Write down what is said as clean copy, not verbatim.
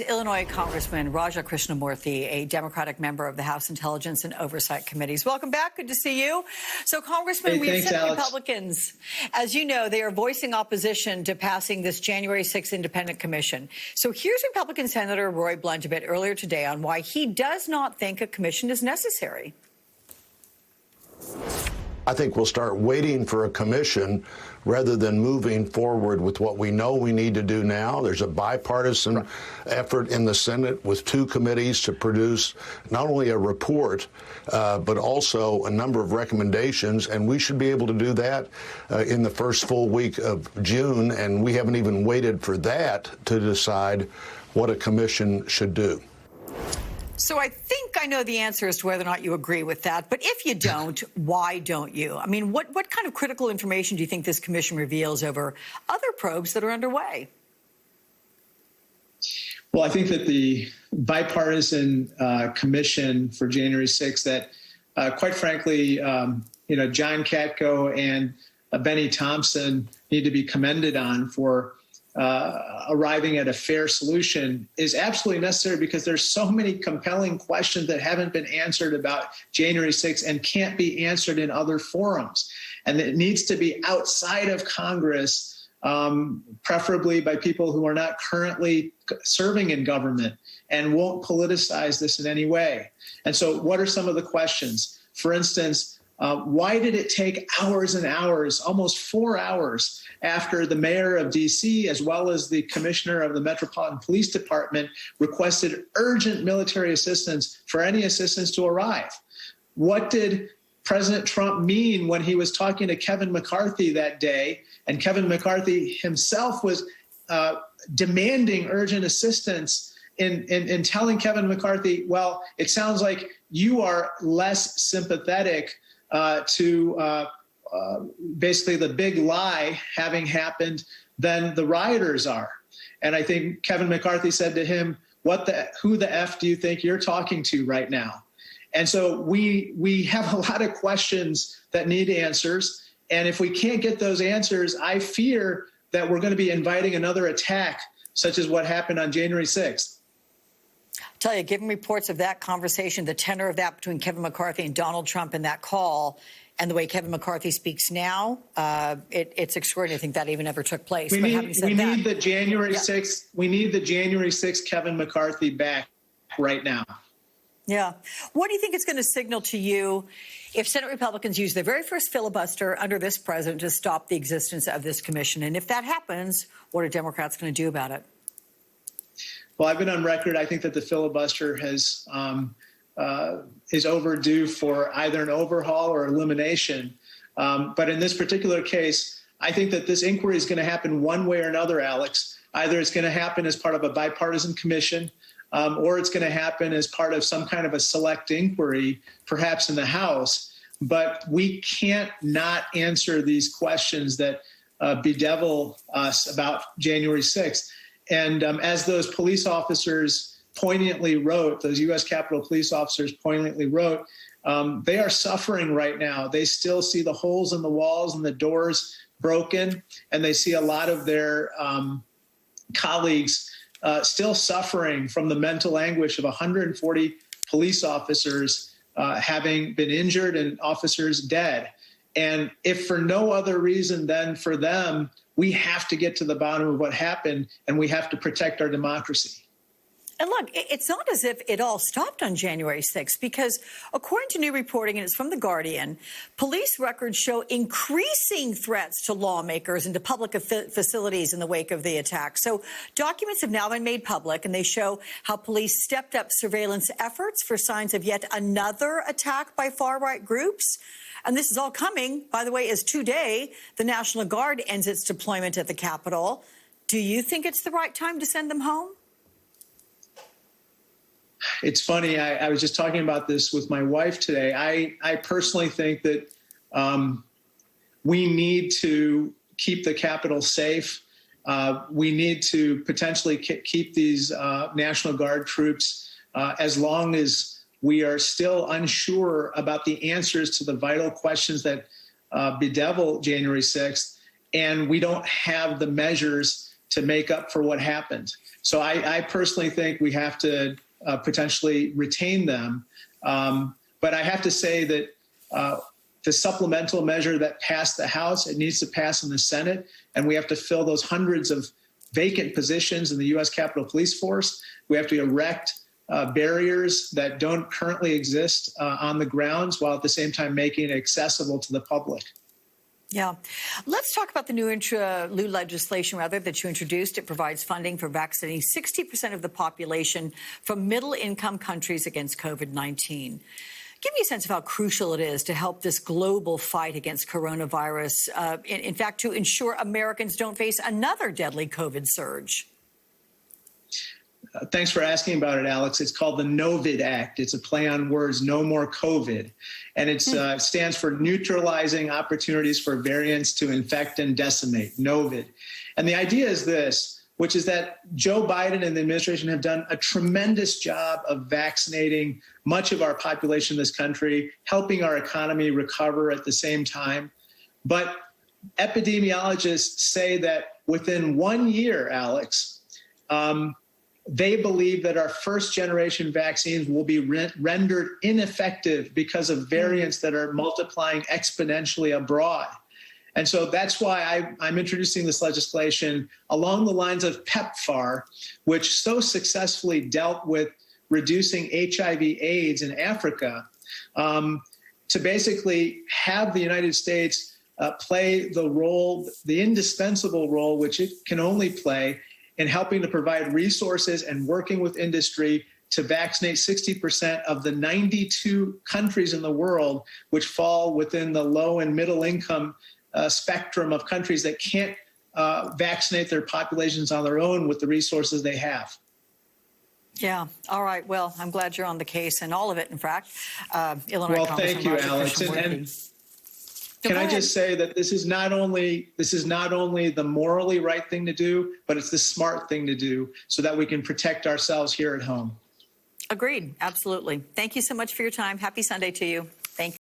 Illinois Congressman Krishnamoorthi, a Democratic member of the House Intelligence and Oversight Committees. Welcome back. Good to see you. So, Congressman, we've seen Republicans, as you know, they are voicing opposition to passing this January 6th Independent Commission. So here's Republican Senator Roy Blunt a bit earlier today on why he does not think a commission is necessary. I think we'll start waiting for a commission rather than moving forward with what we know we need to do now. There's a bipartisan effort in the Senate with two committees to produce not only a report, but also a number of recommendations, and we should be able to do that in the first full week of June, and we haven't even waited for that to decide what a commission should do. So I think I know the answer as to whether or not you agree with that. But if you don't, why don't you? I mean, what kind of critical information do you think this commission reveals over other probes that are underway? Well, I think that the bipartisan commission for January 6th that, quite frankly, John Katko and Benny Thompson need to be commended on for arriving at a fair solution is absolutely necessary, because there's so many compelling questions that haven't been answered about January 6th and can't be answered in other forums. And it needs to be outside of Congress, preferably by people who are not currently serving in government and won't politicize this in any way. And so what are some of the questions? For instance, why did it take hours and hours, almost 4 hours, after the mayor of D.C. as well as the commissioner of the Metropolitan Police Department requested urgent military assistance for any assistance to arrive? What did President Trump mean when he was talking to Kevin McCarthy that day, and Kevin McCarthy himself was demanding urgent assistance in telling Kevin McCarthy, well, it sounds like you are less sympathetic to basically the big lie having happened than the rioters are. And I think Kevin McCarthy said to him, who the F do you think you're talking to right now? And so we have a lot of questions that need answers. And if we can't get those answers, I fear that we're going to be inviting another attack, such as what happened on January 6th. I'll tell you, given reports of that conversation, the tenor of that between Kevin McCarthy and Donald Trump in that call, and the way Kevin McCarthy speaks now, it's extraordinary to think that even ever took place. We need the January 6th Kevin McCarthy back right now. Yeah. What do you think it's going to signal to you if Senate Republicans use their very first filibuster under this president to stop the existence of this commission? And if that happens, what are Democrats going to do about it? Well, I've been on record. I think that the filibuster is overdue for either an overhaul or elimination. But in this particular case, I think that this inquiry is going to happen one way or another, Alex. Either it's going to happen as part of a bipartisan commission, or it's going to happen as part of some kind of a select inquiry, perhaps in the House. But we can't not answer these questions that bedevil us about January 6th. And as those police officers poignantly wrote, those U.S. Capitol police officers poignantly wrote, they are suffering right now. They still see the holes in the walls and the doors broken, and they see a lot of their colleagues still suffering from the mental anguish of 140 police officers having been injured and officers dead. And if for no other reason than for them, we have to get to the bottom of what happened, and we have to protect our democracy. And look, it's not as if it all stopped on January 6th, because according to new reporting, and it's from The Guardian, police records show increasing threats to lawmakers and to public facilities in the wake of the attack. So documents have now been made public, and they show how police stepped up surveillance efforts for signs of yet another attack by far-right groups. And this is all coming, by the way, as today the National Guard ends its deployment at the Capitol. Do you think it's the right time to send them home? It's funny. I was just talking about this with my wife today. I personally think that we need to keep the Capitol safe. We need to potentially keep these National Guard troops as long as we are still unsure about the answers to the vital questions that bedevil January 6th, and we don't have the measures to make up for what happened. So I personally think we have to potentially retain them. But I have to say that the supplemental measure that passed the House, it needs to pass in the Senate, and we have to fill those hundreds of vacant positions in the U.S. Capitol Police Force. We have to erect barriers that don't currently exist on the grounds, while at the same time making it accessible to the public. Yeah. Let's talk about the new legislation, that you introduced. It provides funding for vaccinating 60% of the population from middle-income countries against COVID-19. Give me a sense of how crucial it is to help this global fight against coronavirus, in fact, to ensure Americans don't face another deadly COVID surge. Thanks for asking about it, Alex. It's called the NOVID Act. It's a play on words, no more COVID. And it stands for Neutralizing Opportunities for Variants to Infect and Decimate, NOVID. And the idea is this, which is that Joe Biden and the administration have done a tremendous job of vaccinating much of our population in this country, helping our economy recover at the same time. But epidemiologists say that within 1 year, Alex, they believe that our first generation vaccines will be rendered ineffective because of variants that are multiplying exponentially abroad. And so that's why I'm introducing this legislation along the lines of PEPFAR, which so successfully dealt with reducing HIV/AIDS in Africa, to basically have the United States play the role, the indispensable role, which it can only play in helping to provide resources and working with industry to vaccinate 60% of the 92 countries in the world which fall within the low and middle income spectrum of countries that can't vaccinate their populations on their own with the resources they have. Yeah. All right. Well, I'm glad you're on the case, and all of it, in fact. Illinois well, Congressman thank you, Alex. And can I just say that this is not only the morally right thing to do, but it's the smart thing to do so that we can protect ourselves here at home. Agreed. Absolutely. Thank you so much for your time. Happy Sunday to you. Thank you.